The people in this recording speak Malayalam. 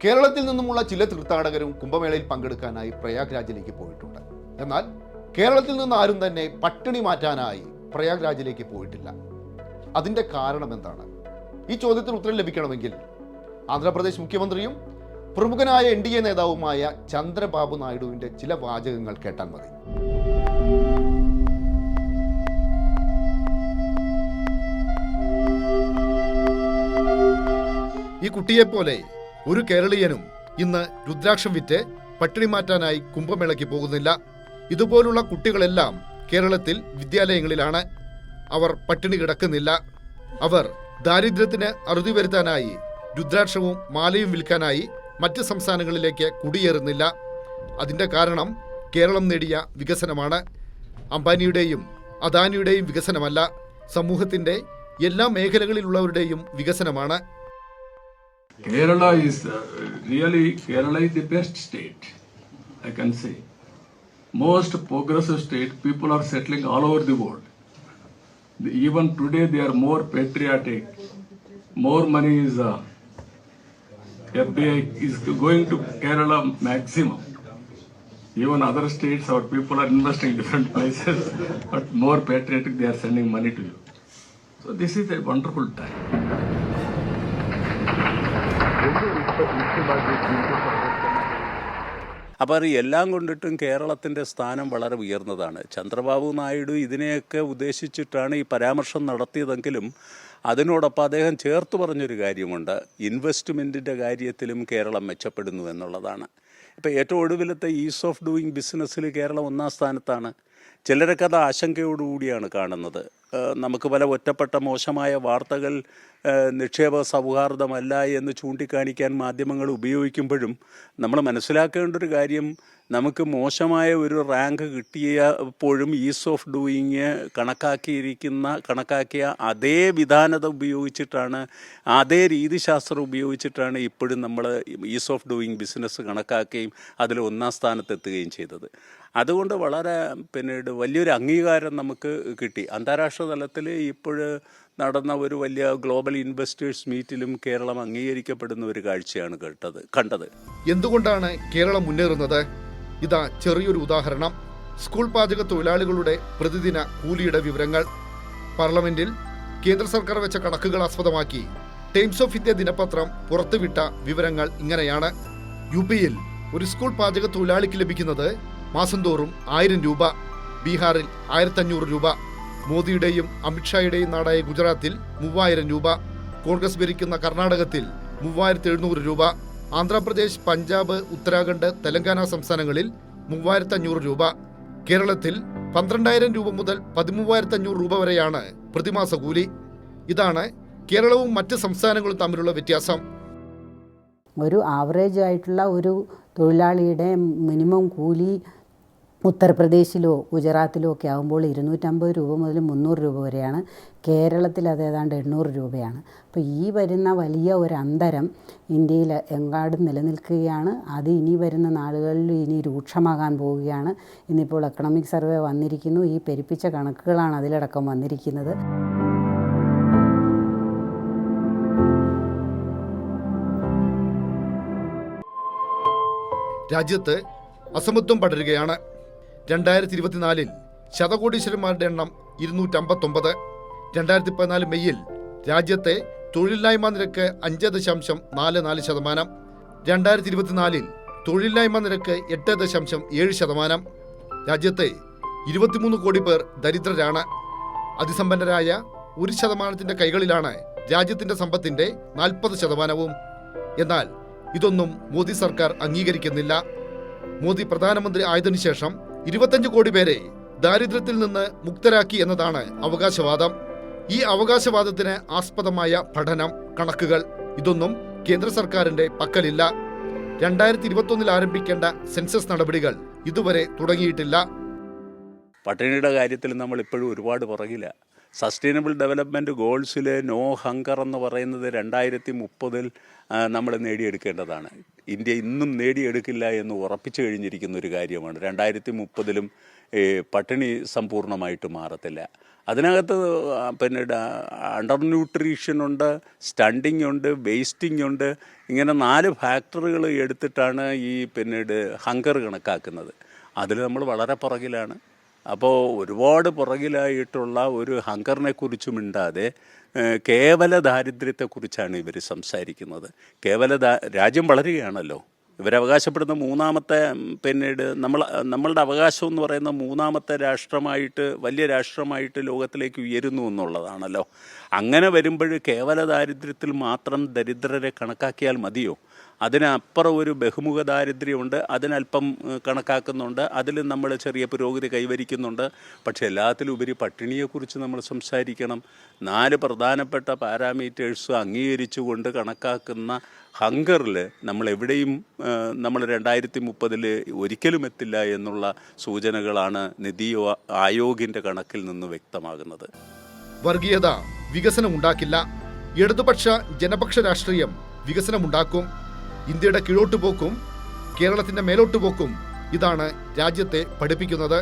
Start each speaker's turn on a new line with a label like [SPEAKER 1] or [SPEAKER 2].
[SPEAKER 1] കേരളത്തിൽ നിന്നുമുള്ള ചില തീർത്ഥാടകരും കുംഭമേളയിൽ പങ്കെടുക്കാനായി പ്രയാഗ്രാജിലേക്ക് പോയിട്ടുണ്ട്. എന്നാൽ കേരളത്തിൽ നിന്ന് ആരും തന്നെ പട്ടിണി മാറ്റാനായി പ്രയാഗ്രാജിലേക്ക് പോയിട്ടില്ല. അതിൻ്റെ കാരണം എന്താണ്? ഈ ചോദ്യത്തിന് ഉത്തരം ലഭിക്കണമെങ്കിൽ ആന്ധ്രാപ്രദേശ് മുഖ്യമന്ത്രിയും പ്രമുഖനായ NDA നേതാവുമായ ചന്ദ്രബാബു നായിഡുവിൻ്റെ ചില വാചകങ്ങൾ കേട്ടാൽ മതി. ഈ കുട്ടിയെപ്പോലെ ഒരു കേരളീയനും ഇന്ന് രുദ്രാക്ഷം വിറ്റ് പട്ടിണി മാറ്റാനായി കുംഭമേളയ്ക്ക് പോകുന്നില്ല. ഇതുപോലുള്ള കുട്ടികളെല്ലാം കേരളത്തിൽ വിദ്യാലയങ്ങളിലാണ്. അവർ പട്ടിണി കിടക്കുന്നില്ല. അവർ ദാരിദ്ര്യത്തിന് അറുതി വരുത്താനായി രുദ്രാക്ഷവും മാലയും വിൽക്കാനായി മറ്റ് സംസ്ഥാനങ്ങളിലേക്ക് കുടിയേറുന്നില്ല. അതിൻ്റെ കാരണം കേരളം നേടിയ വികസനമാണ്. അംബാനിയുടെയും അദാനിയുടെയും വികസനമല്ല, സമൂഹത്തിൻ്റെ എല്ലാ മേഖലകളിലുള്ളവരുടെയും വികസനമാണ്.
[SPEAKER 2] Kerala is the best state, I can say. Most progressive state, people are settling all over the world. Even today they are more patriotic. More money is FDI is going to Kerala maximum. Even other states, our people are investing in different places, but more patriotic, they are sending money to you. So this is a wonderful time.
[SPEAKER 3] അപ്പോൾ എല്ലാം കൊണ്ടിട്ടും കേരളത്തിൻ്റെ സ്ഥാനം വളരെ ഉയർന്നതാണ്. ചന്ദ്രബാബു നായിഡു ഇതിനെയൊക്കെ ഉദ്ദേശിച്ചിട്ടാണ് ഈ പരാമർശം നടത്തിയതെങ്കിലും അതിനോടൊപ്പം അദ്ദേഹം ചേർത്ത് പറഞ്ഞൊരു കാര്യമുണ്ട്. ഇൻവെസ്റ്റ്മെൻറ്റിൻ്റെ കാര്യത്തിലും കേരളം മെച്ചപ്പെടുന്നു എന്നുള്ളതാണ്. ഇപ്പോൾ ഏറ്റവും ഒടുവിലത്തെ ഈസ് ഓഫ് ഡൂയിങ് ബിസിനസ്സിൽ കേരളം 1-ാം സ്ഥാനത്താണ്. ചിലരൊക്കെ അത് ആശങ്കയോടുകൂടിയാണ് കാണുന്നത്. നമുക്ക് പല ഒറ്റപ്പെട്ട മോശമായ വാർത്തകൾ നിക്ഷേപ സൗഹാർദ്ദമല്ല എന്ന് ചൂണ്ടിക്കാണിക്കാൻ മാധ്യമങ്ങൾ ഉപയോഗിക്കുമ്പോഴും നമ്മൾ മനസ്സിലാക്കേണ്ട ഒരു കാര്യം, നമുക്ക് മോശമായ ഒരു റാങ്ക് കിട്ടിയപ്പോഴും ഈസ് ഓഫ് ഡൂയിങ് കണക്കാക്കിയ അതേ വിധാനത ഉപയോഗിച്ചിട്ടാണ്, അതേ രീതിശാസ്ത്രം ഉപയോഗിച്ചിട്ടാണ് ഇപ്പോഴും നമ്മൾ ഈസ് ഓഫ് ഡൂയിങ് ബിസിനസ് കണക്കാക്കുകയും അതിൽ 1-ാം സ്ഥാനത്തെത്തുകയും ചെയ്തത്. അതുകൊണ്ട് വളരെ പിന്നീട് വലിയൊരു അംഗീകാരം നമുക്ക് കിട്ടി. അന്താരാഷ്ട്ര തലത്തിൽ ഇപ്പോൾ നടന്ന ഒരു വലിയ ഗ്ലോബൽ ഇൻവെസ്റ്റേഴ്സ് മീറ്റിലും കേരളം അംഗീകരിക്കപ്പെടുന്ന ഒരു കാഴ്ചയാണ് കണ്ടത്.
[SPEAKER 1] എന്തുകൊണ്ടാണ് കേരളം മുന്നേറുന്നത്? ഇതാ ചെറിയൊരു ഉദാഹരണം. സ്കൂൾ പാചക തൊഴിലാളികളുടെ പ്രതിദിന കൂലിയുടെ വിവരങ്ങൾ പാർലമെന്റിൽ കേന്ദ്ര സർക്കാർ വെച്ച കണക്കുകൾ ആസ്പദമാക്കി ടൈംസ് ഓഫ് ഇന്ത്യ ദിനപത്രം പുറത്തുവിട്ട വിവരങ്ങൾ ഇങ്ങനെയാണ്. UPയിൽ ഒരു സ്കൂൾ പാചക തൊഴിലാളിക്ക് ലഭിക്കുന്നത് മാസം തോറും 1000 രൂപ, ബീഹാറിൽ 1500 രൂപ, മോദിയുടെയും അമിത്ഷായുടെയും നാടായ ഗുജറാത്തിൽ 3000 രൂപ, കോൺഗ്രസ് ഭരിക്കുന്ന കർണാടകത്തിൽ 3700 രൂപ, ആന്ധ്രാപ്രദേശ്, പഞ്ചാബ്, ഉത്തരാഖണ്ഡ്, തെലങ്കാന സംസ്ഥാനങ്ങളിൽ 3500 രൂപ. കേരളത്തിൽ 12000 രൂപ മുതൽ 13500 രൂപ വരെയാണ് പ്രതിമാസ കൂലി. ഇതാണ് കേരളവും മറ്റ് സംസ്ഥാനങ്ങളും തമ്മിലുള്ള വ്യത്യാസം.
[SPEAKER 4] ഒരു ആവറേജ് ആയിട്ടുള്ള ഒരു തൊഴിലാളിയുടെ മിനിമം കൂലി ഉത്തർപ്രദേശിലോ ഗുജറാത്തിലോ ഒക്കെ ആകുമ്പോൾ 250 രൂപ മുതൽ 300 രൂപ വരെയാണ്. കേരളത്തിൽ അത് ഏതാണ്ട് 800 രൂപയാണ്. അപ്പോൾ ഈ വരുന്ന വലിയ ഒരു അന്തരം ഇന്ത്യയിൽ എങ്ങാടും നിലനിൽക്കുകയാണ്. അത് ഇനി വരുന്ന നാളുകളിൽ ഇനി രൂക്ഷമാകാൻ പോവുകയാണ്. ഇന്നിപ്പോൾ എക്കണോമിക് സർവേ വന്നിരിക്കുന്നു. ഈ പെരുപ്പിച്ച കണക്കുകളാണ് അതിലടക്കം വന്നിരിക്കുന്നത്.
[SPEAKER 1] രാജ്യത്ത് അസമത്വം പടരുകയാണ്. 2024 ശതകോടീശ്വരന്മാരുടെ എണ്ണം 259. 2014 മെയ്യിൽ രാജ്യത്തെ തൊഴിലില്ലായ്മ നിരക്ക് 5.44%. 2024 തൊഴിലില്ലായ്മ നിരക്ക് 8.7%. രാജ്യത്തെ 23 കോടി പേർ ദരിദ്രരാണ്. അതിസമ്പന്നരായ 1% കൈകളിലാണ് രാജ്യത്തിന്റെ സമ്പത്തിന്റെ 40%. എന്നാൽ ഇതൊന്നും മോദി സർക്കാർ അംഗീകരിക്കുന്നില്ല. മോദി പ്രധാനമന്ത്രി ആയതിനു ശേഷം 25 കോടി പേരെ ദാരിദ്ര്യത്തിൽ നിന്ന് മുക്തരാക്കി എന്നതാണ് അവകാശവാദം. ഈ അവകാശവാദത്തിന് ആസ്പദമായ പഠനം, കണക്കുകൾ ഇതൊന്നും കേന്ദ്ര സർക്കാരിന്റെ പക്കലില്ല. 2021 ആരംഭിക്കേണ്ട സെൻസസ് നടപടികൾ ഇതുവരെ തുടങ്ങിയിട്ടില്ല.
[SPEAKER 3] പട്ടിണിയുടെ കാര്യത്തിൽ നമ്മൾ ഇപ്പോഴും ഒരുപാട് പുറകില്ല. സസ്റ്റൈനബിൾ ഡെവലപ്മെൻറ്റ് ഗോൾസിൽ നോ ഹങ്കർ എന്ന് പറയുന്നത് 2030 നമ്മൾ നേടിയെടുക്കേണ്ടതാണ്. ഇന്ത്യ ഇന്നും നേടിയെടുക്കില്ല എന്ന് ഉറപ്പിച്ചു കഴിഞ്ഞിരിക്കുന്ന ഒരു കാര്യമാണ്. 2030 പട്ടിണി സമ്പൂർണ്ണമായിട്ട് മാറത്തില്ല. അതിനകത്ത് പിന്നെ അണ്ടർ ന്യൂട്രീഷൻ ഉണ്ട്, സ്റ്റണ്ടിങ് ഉണ്ട്, വേസ്റ്റിംഗ് ഉണ്ട്. ഇങ്ങനെ 4 ഫാക്ടറുകൾ എടുത്തിട്ടാണ് ഈ പിന്നീട് ഹങ്കർ കണക്കാക്കുന്നത്. അതിൽ നമ്മൾ വളരെ പുറകിലാണ്. അപ്പോൾ ഒരുപാട് പുറകിലായിട്ടുള്ള ഒരു ഹങ്കറിനെ കുറിച്ച് മിണ്ടാതെ കേവല ദാരിദ്ര്യത്തെക്കുറിച്ചാണ് ഇവർ സംസാരിക്കുന്നത്. രാജ്യം വളരുകയാണല്ലോ. ഇവരവകാശപ്പെടുന്ന മൂന്നാമത്തെ പിന്നീട് നമ്മളുടെ അവകാശം എന്ന് പറയുന്ന മൂന്നാമത്തെ രാഷ്ട്രമായിട്ട്, വലിയ രാഷ്ട്രമായിട്ട് ലോകത്തിലേക്ക് ഉയരുന്നു എന്നുള്ളതാണല്ലോ. അങ്ങനെ വരുമ്പോൾ കേവല ദാരിദ്ര്യത്തിൽ മാത്രം ദരിദ്രരെ കണക്കാക്കിയാൽ മതിയോ? അതിനപ്പുറം ഒരു ബഹുമുഖ ദാരിദ്ര്യമുണ്ട്, അതിനല്പം കണക്കാക്കുന്നുണ്ട്, അതിൽ നമ്മൾ ചെറിയ പുരോഗതി കൈവരിക്കുന്നുണ്ട്. പക്ഷേ എല്ലാത്തിലുപരി പട്ടിണിയെക്കുറിച്ച് നമ്മൾ സംസാരിക്കണം. 4 പ്രധാനപ്പെട്ട പാരാമീറ്റേഴ്സ് അംഗീകരിച്ചുകൊണ്ട് കണക്കാക്കുന്ന ഹങ്കറിൽ നമ്മളെവിടെയും നമ്മൾ 2030 ഒരിക്കലും എത്തില്ല എന്നുള്ള സൂചനകളാണ് നിതി ആയോഗിൻ്റെ കണക്കിൽ നിന്ന് വ്യക്തമാകുന്നത്.
[SPEAKER 1] വർഗീയത വികസനമുണ്ടാക്കില്ല. ഇടതുപക്ഷ ജനപക്ഷ രാഷ്ട്രീയം വികസനമുണ്ടാക്കും. ഇന്ത്യയുടെ കീഴോട്ടുപോക്കും കേരളത്തിൻ്റെ മേലോട്ടുപോക്കും ഇതാണ് രാജ്യത്തെ പഠിപ്പിക്കുന്നത്.